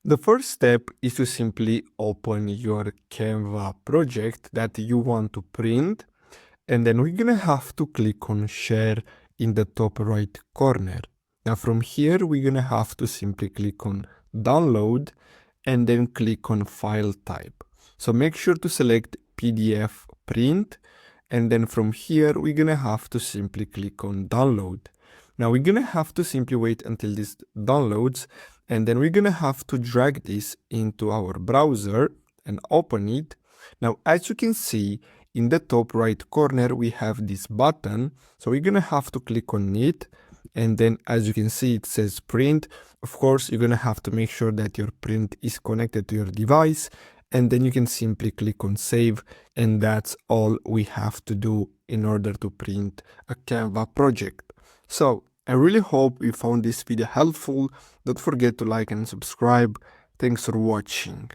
The first step is to simply open your Canva project that you want to print, and then we're gonna have to click on share in the top right corner. Now from here, we're gonna have to simply click on download and then click on file type. So make sure to select PDF print, and then from here, we're gonna have to simply click on download. Now we're gonna have to simply wait until this downloads, and then we're gonna have to drag this into our browser and open it. Now, as you can see, in the top right corner, we have this button. So we're gonna have to click on it. And then as you can see, it says print. Of course, you're gonna have to make sure that your print is connected to your device. And then you can simply click on save. And that's all we have to do in order to print a Canva project. So I really hope you found this video helpful. Don't forget to like and subscribe. Thanks for watching.